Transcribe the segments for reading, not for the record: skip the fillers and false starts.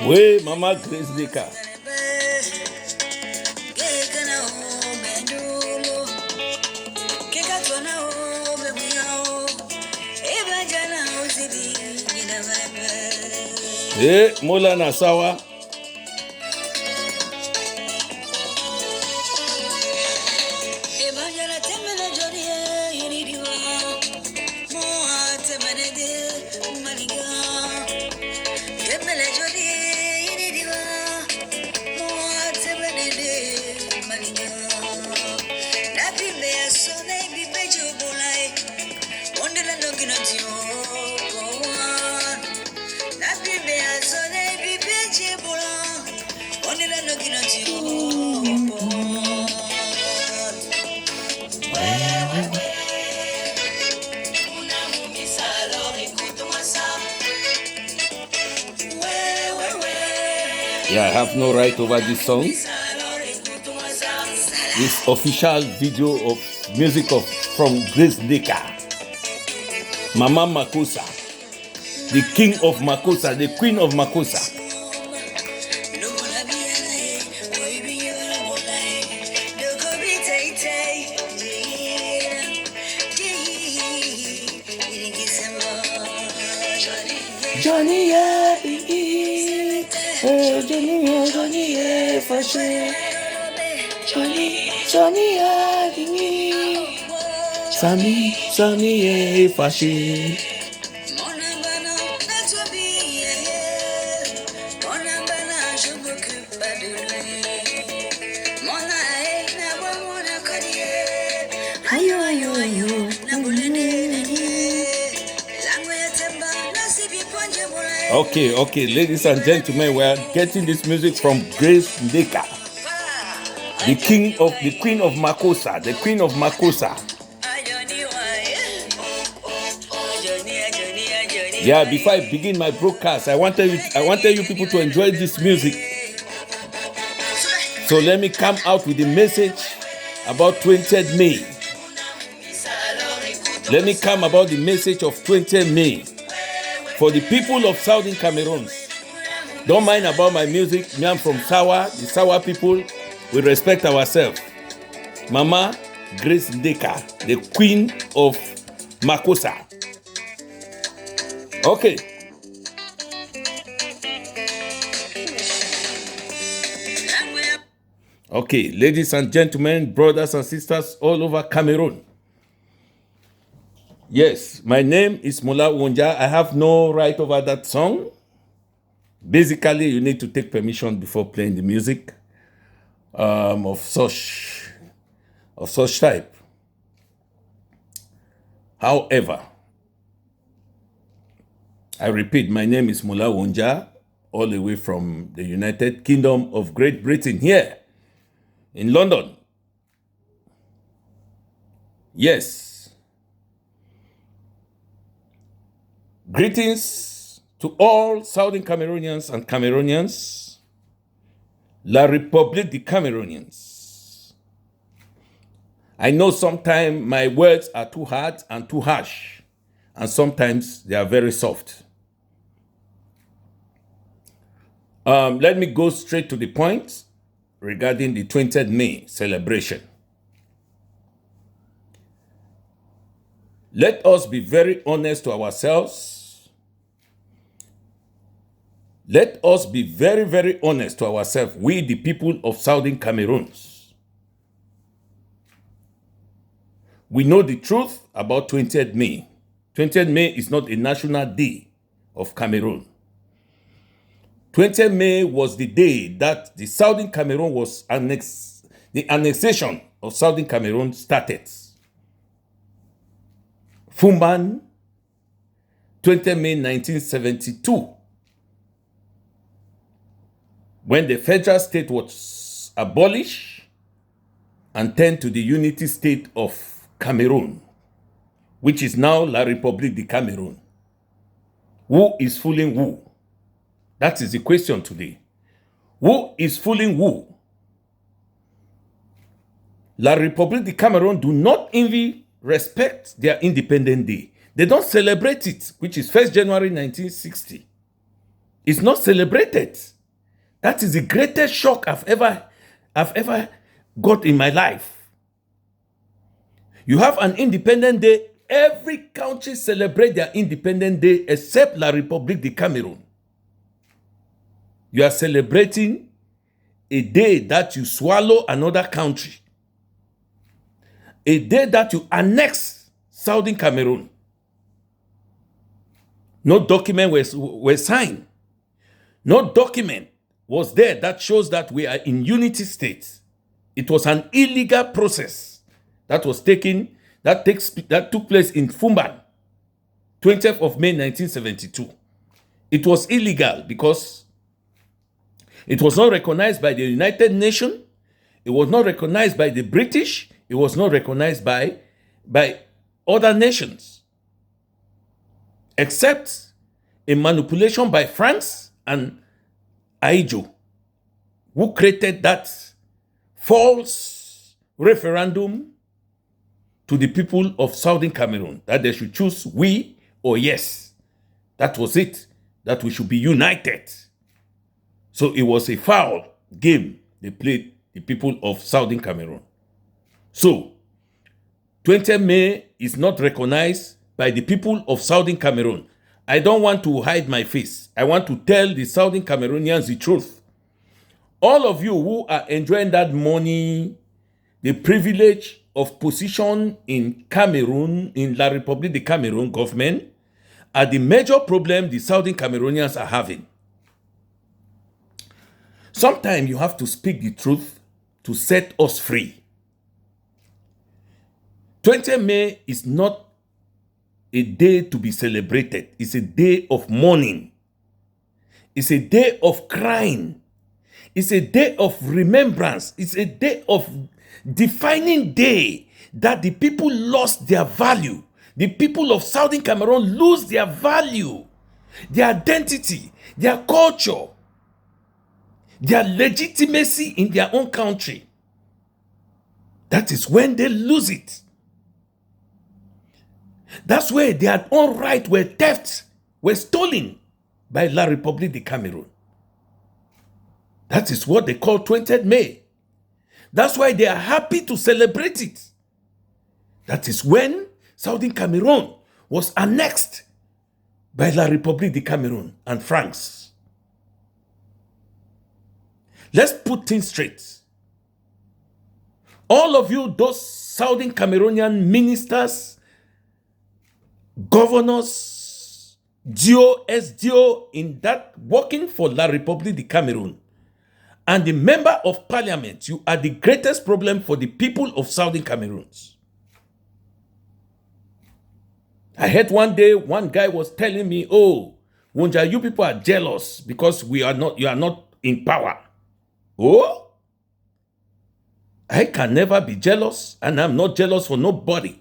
We Mama Grace Baker. Hey, Mola Nasawa. Yeah, I have no right over this song. This official video of music from Grace Baker. Mama Makossa, the king of Makossa, the queen of Makossa. Johnny, yeah, Johnny, yeah, for sure. Johnny, yeah, Sammy, yeah, for sure. Okay, ladies and gentlemen, we are getting this music from Grace Baker, the queen of Makossa, the queen of Makossa. Yeah, before I begin my broadcast, I wanted you people to enjoy this music. So let me come out with a message about 20th May. Let me come about the message of 20th May. For the people of Southern Cameroons, don't mind about my music. Me, I'm from Sawa, the Sawa people. We respect ourselves. Mama Grace Baker, the queen of Makossa. Okay. Okay, ladies and gentlemen, brothers and sisters all over Cameroon. Yes, my name is Mola Wonja. I have no right over that song. Basically, you need to take permission before playing the music of such type. However, I repeat, my name is Mola Wonja, all the way from the United Kingdom of Great Britain here in London. Yes. Greetings to all Southern Cameroonians and Cameroonians, La République des Cameroonians. I know sometimes my words are too hard and too harsh, and sometimes they are very soft. Let me go straight to the point regarding the 20th May celebration. Let us be very honest to ourselves. Let us be very, very honest to ourselves, we the people of Southern Cameroons. We know the truth about 20th May. 20th May is not a national day of Cameroon. 20th May was the day that the Southern Cameroon was annexed, the annexation of Southern Cameroon started. Fumban, 20th May 1972. When the federal state was abolished and turned to the unity state of Cameroon, which is now La République de Cameroon. Who is fooling who? That is the question today. Who is fooling who? La République du Cameroon do not even respect their Independence Day. They don't celebrate it, which is 1st January 1960. It's not celebrated. That is the greatest shock I've ever got in my life. You have an Independence Day. Every country celebrate their Independence Day except La République du Cameroon. You are celebrating a day that you swallow another country. A day that you annex Southern Cameroon. No document was signed. No document was there that shows that we are in unity states. It was an illegal process that was taken, that took place in Fumban, 20th of May 1972. It was illegal because it was not recognized by the United Nations. It was not recognized by the British. It was not recognized by other nations, except a manipulation by France and Aijo, who created that false referendum to the people of Southern Cameroon, that they should choose we or yes. That was it, that we should be united. So it was a foul game they played the people of Southern Cameroon. So, 20th May is not recognized by the people of Southern Cameroon. I don't want to hide my face. I want to tell the Southern Cameroonians the truth. All of you who are enjoying that money, the privilege of position in Cameroon, in La République du Cameroon government, are the major problem the Southern Cameroonians are having. Sometimes you have to speak the truth to set us free. 20th May is not a day to be celebrated. It's a day of mourning. It's a day of crying. It's a day of remembrance. It's a day of defining day that the people lost their value. The people of Southern Cameroon lose their value, their identity, their culture, their legitimacy in their own country. That is when they lose it. That's where their own rights were theft, were stolen by La République du Cameroon. That is what they call 20th May. That's why they are happy to celebrate it. That is when Southern Cameroon was annexed by La République du Cameroon and France. Let's put things straight. All of you, those Southern Cameroonian ministers, governors, DO, SDO, in that working for La République du Cameroon, and the member of parliament, you are the greatest problem for the people of Southern Cameroons. I heard one day, one guy was telling me, oh, Wonja, you people are jealous because you are not in power. Oh, I can never be jealous, and I'm not jealous for nobody.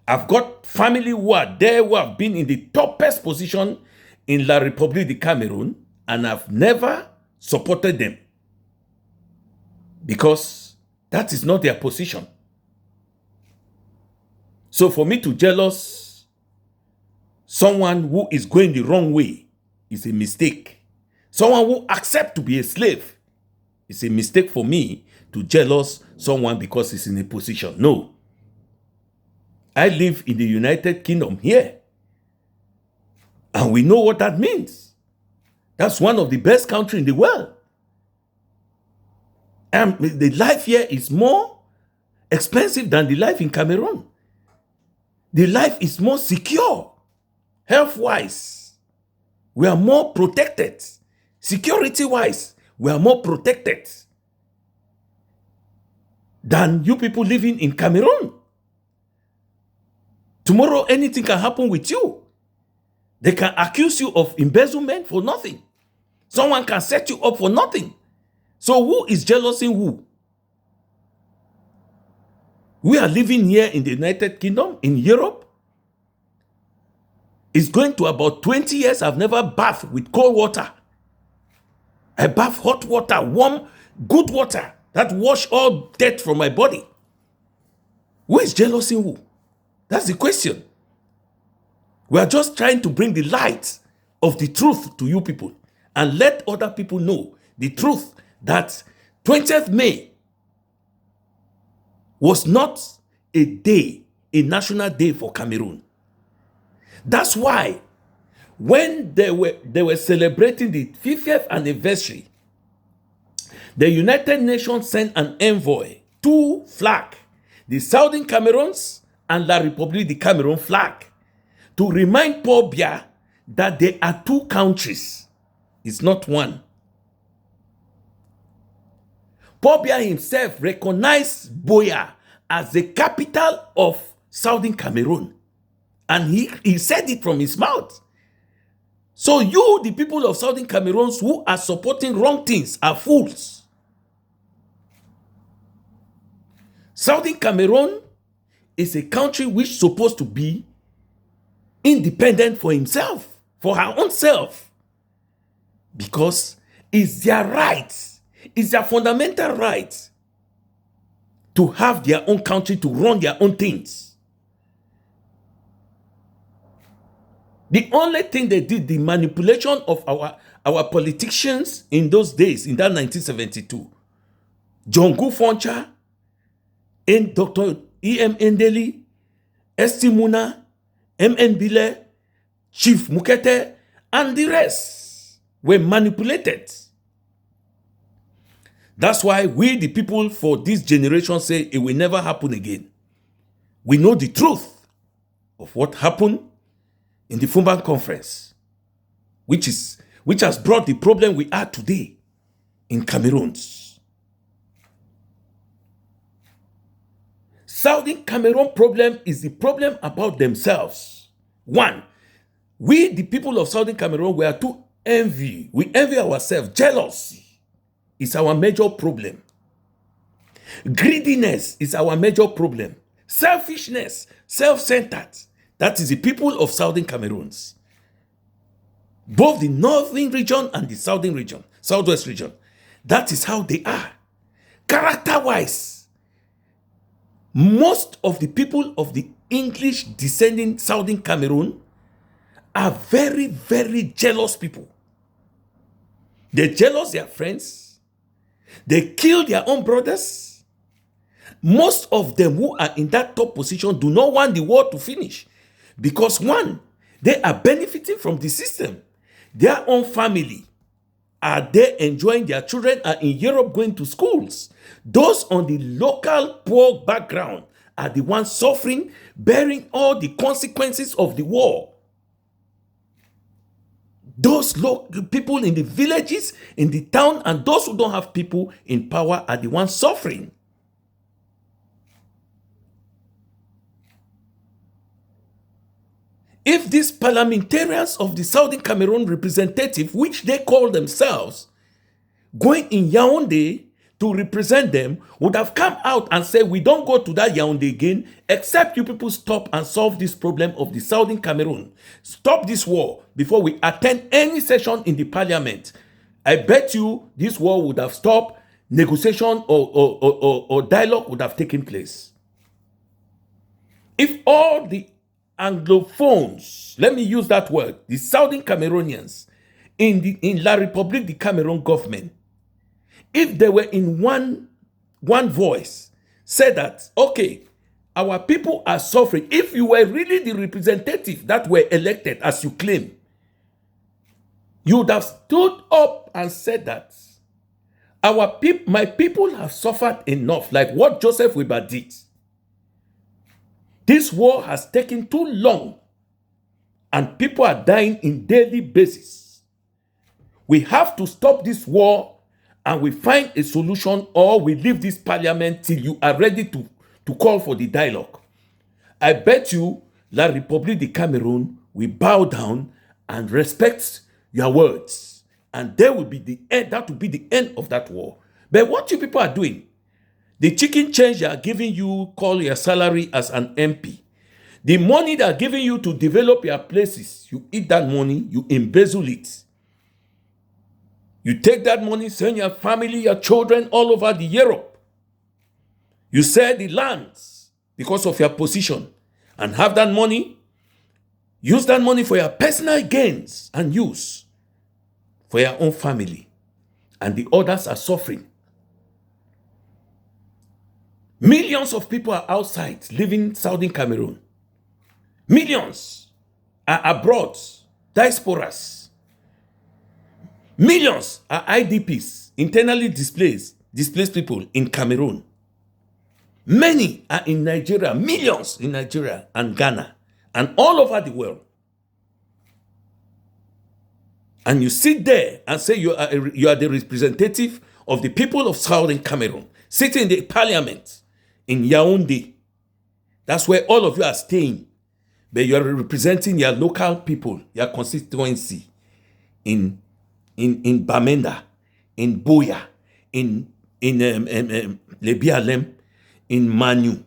I've got family who are there, who have been in the toppest position in La République du Cameroon, and I've never supported them because that is not their position. So for me to jealous someone who is going the wrong way is a mistake. Someone who accepts to be a slave is a mistake for me to jealous someone because he's in a position. No. I live in the United Kingdom here. And we know what that means. That's one of the best countries in the world. And the life here is more expensive than the life in Cameroon. The life is more secure. Health-wise, we are more protected. Security-wise, we are more protected than you people living in Cameroon. Tomorrow, anything can happen with you. They can accuse you of embezzlement for nothing. Someone can set you up for nothing. So who is jealousing who? We are living here in the United Kingdom, in Europe. It's going to about 20 years. I've never bathed with cold water. I bath hot water, warm, good water that wash all dirt from my body. Who is jealousing who? That's the question. We are just trying to bring the light of the truth to you people and let other people know the truth that 20th May was not a day, a national day for Cameroon. That's why when they were celebrating the 50th anniversary, the United Nations sent an envoy to flag the Southern Cameroons and La République du Cameroon flag to remind Paul Biya that there are two countries. It's not one. Paul Biya himself recognized Buea as the capital of Southern Cameroon. And he said it from his mouth. So you, the people of Southern Cameroons who are supporting wrong things, are fools. Southern Cameroon is a country which is supposed to be independent for himself, for her own self. Because it's their right, it's their fundamental right to have their own country, to run their own things. The only thing they did, the manipulation of our politicians in those days, in that 1972, John Gufoncha, and Dr. E.M. Endeli, Esti Muna, M.N. Bile, Chief Mukete, and the rest were manipulated. That's why we, the people for this generation, say it will never happen again. We know the truth of what happened in the Fumban Conference, which has brought the problem we are today in Cameroon. Southern Cameroon problem is the problem about themselves. One, we, the people of Southern Cameroon, we are too envy. We envy ourselves. Jealousy is our major problem. Greediness is our major problem. Selfishness, self-centered. That is the people of Southern Cameroons. Both the northern region and the southern region, southwest region. That is how they are. Character-wise, most of the people of the English descending Southern Cameroon are very, very jealous people. They jealous their friends. They kill their own brothers. Most of them who are in that top position do not want the war to finish. Because one, they are benefiting from the system. Their own family are there enjoying, their children are in Europe going to schools. Those on the local poor background are the ones suffering, bearing all the consequences of the war. Those people in the villages, in the town, and those who don't have people in power are the ones suffering. If these parliamentarians of the Southern Cameroon representative, which they call themselves, going in Yaoundé to represent them, would have come out and said, we don't go to that Yaoundé again, except you people stop and solve this problem of the Southern Cameroon. Stop this war before we attend any session in the parliament. I bet you this war would have stopped, negotiation or dialogue would have taken place. If all the Anglophones, let me use that word, the Southern Cameroonians in La République du Cameroon government, if they were in one voice, said that, okay, our people are suffering. If you were really the representative that were elected, as you claim, you would have stood up and said that my people have suffered enough, like what Joseph Weber did. This war has taken too long and people are dying in daily basis. We have to stop this war and we find a solution, or we leave this parliament till you are ready to call for the dialogue. I bet you La République du Cameroon will bow down and respect your words. And there will be the end, that will be the end of that war. But what you people are doing, the chicken change they are giving you, call your salary as an MP. The money they are giving you to develop your places, you eat that money, you embezzle it. You take that money, send your family, your children all over the Europe. You sell the lands because of your position and have that money, use that money for your personal gains and use for your own family, and the others are suffering. Millions of people are outside living in Southern Cameroon. Millions are abroad, diasporas. Millions are IDPs, internally displaced people in Cameroon. Many are in Nigeria, millions in Nigeria and Ghana and all over the world. And you sit there and say you are the representative of the people of Southern Cameroon, sitting in the parliament in Yaoundé. That's where all of you are staying. But you are representing your local people, your constituency in Bamenda, in Boya, in Lebialem, in Manu.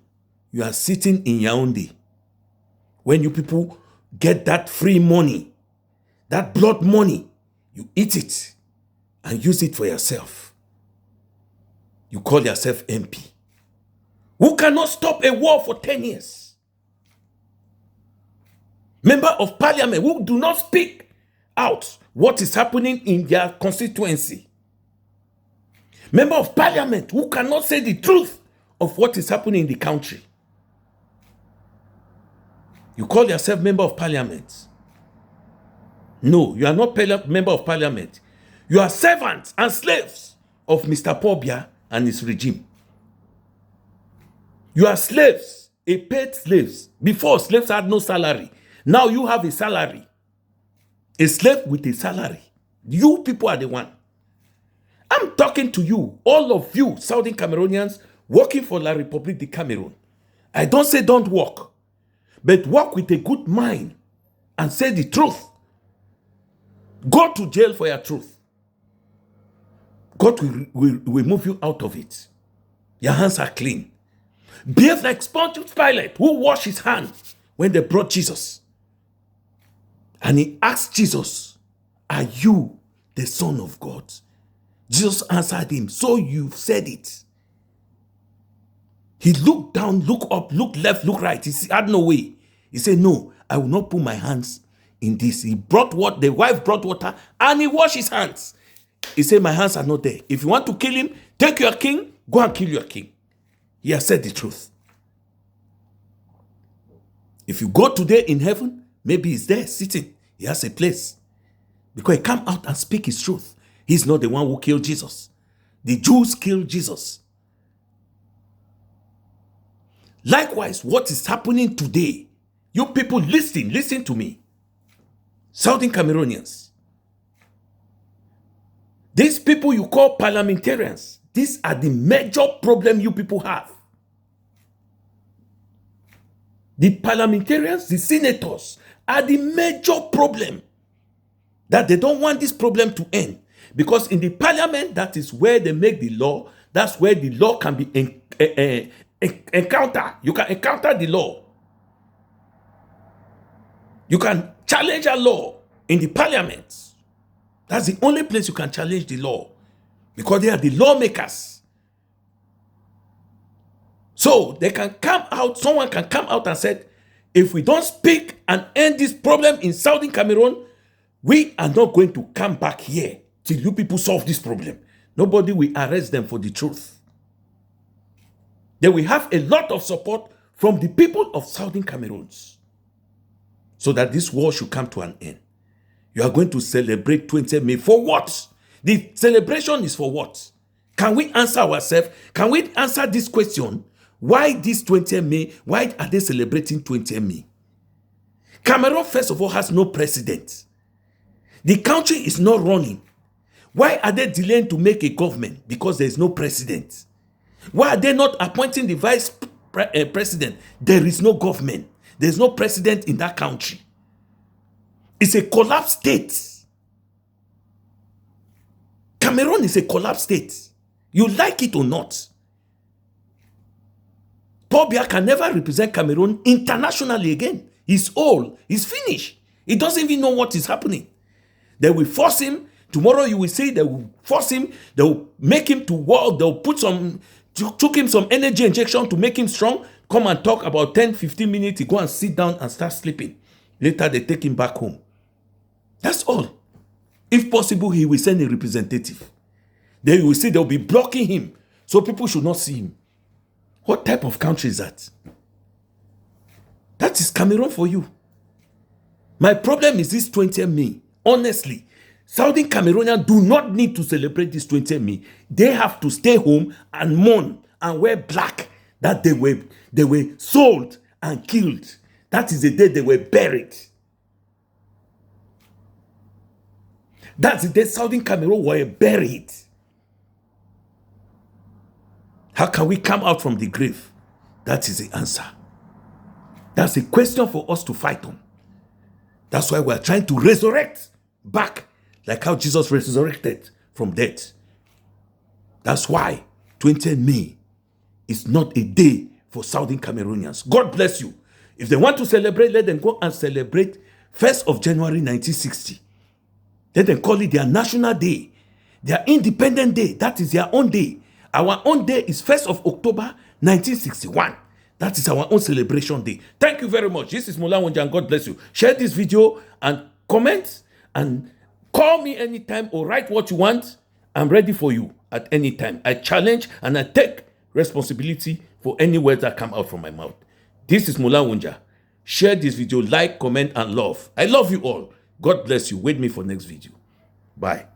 You are sitting in Yaoundé. When you people get that free money, that blood money, you eat it and use it for yourself. You call yourself MP. Who cannot stop a war for 10 years? Member of parliament who do not speak out what is happening in their constituency. Member of parliament who cannot say the truth of what is happening in the country. You call yourself member of parliament. No, you are not member of parliament. You are servants and slaves of Mr. Pobia and his regime. You are slaves, a paid slaves. Before, slaves had no salary. Now you have a salary. A slave with a salary. You people are the one. I'm talking to you, all of you, Southern Cameroonians, working for La République de Cameroon. I don't say don't work, but work with a good mind and say the truth. Go to jail for your truth. God will move you out of it. Your hands are clean. Behave like Pontius Pilate, who washed his hands when they brought Jesus. And he asked Jesus, "Are you the Son of God?" Jesus answered him, "So you've said it." He looked down, looked up, looked left, looked right. He had no way. He said, "No, I will not put my hands in this." He brought what? The wife brought water and he washed his hands. He said, "My hands are not there. If you want to kill him, take your king, go and kill your king." He has said the truth. If you go today in heaven, maybe he's there sitting. He has a place. Because he come out and speak his truth. He's not the one who killed Jesus. The Jews killed Jesus. Likewise, what is happening today, you people listen to me. Southern Cameroonians. These people you call parliamentarians, these are the major problem you people have. The parliamentarians, the senators, are the major problem. That they don't want this problem to end. Because in the parliament, that is where they make the law. That's where the law can be encountered. You can encounter the law. You can challenge a law in the parliament. That's the only place you can challenge the law. Because they are the lawmakers. So they can come out, someone can come out and say, if we don't speak and end this problem in Southern Cameroon, we are not going to come back here till you people solve this problem. Nobody will arrest them for the truth. They will have a lot of support from the people of Southern Cameroons so that this war should come to an end. You are going to celebrate 20 May for what? The celebration is for what? Can we answer ourselves? Can we answer this question? Why this 20 May? Why are they celebrating 20 May? Cameroon, first of all, has no president. The country is not running. Why are they delaying to make a government? Because there is no president. Why are they not appointing the vice president? There is no government. There is no president in that country. It's a collapsed state. Cameroon is a collapsed state. You like it or not. Paul Biya can never represent Cameroon internationally again. He's old. He's finished. He doesn't even know what is happening. They will force him. Tomorrow you will see they will force him. They will make him to walk. They will took him some energy injection to make him strong. come and talk about 10, 15 minutes, he go and sit down and start sleeping. Later, they take him back home. That's all. If possible, he will send a representative. Then you will see they'll be blocking him, so people should not see him. What type of country is that? That is Cameroon for you. My problem is this 20th May. Honestly, Southern Cameroonians do not need to celebrate this 20th May. They have to stay home and mourn and wear black that they were sold and killed. That is the day they were buried. That's the day Southern Cameroon were buried. How can we come out from the grave? That is the answer. That's a question for us to fight on. That's why we're trying to resurrect back, like how Jesus resurrected from death. That's why 20th May is not a day for Southern Cameroonians. God bless you. If they want to celebrate, let them go and celebrate 1st of January 1960. Let them call it their national day, their independent day. That is their own day. Our own day is 1st of October 1961. That is our own celebration day. Thank you very much. This is Mola Wonja. God bless you. Share this video and comment and call me anytime or write what you want. I'm ready for you at any time. I challenge and I take responsibility for any words that come out from my mouth. This is Mola Wonja. Share this video, like, comment, and love. I love you all. God bless you. Wait me for next video. Bye.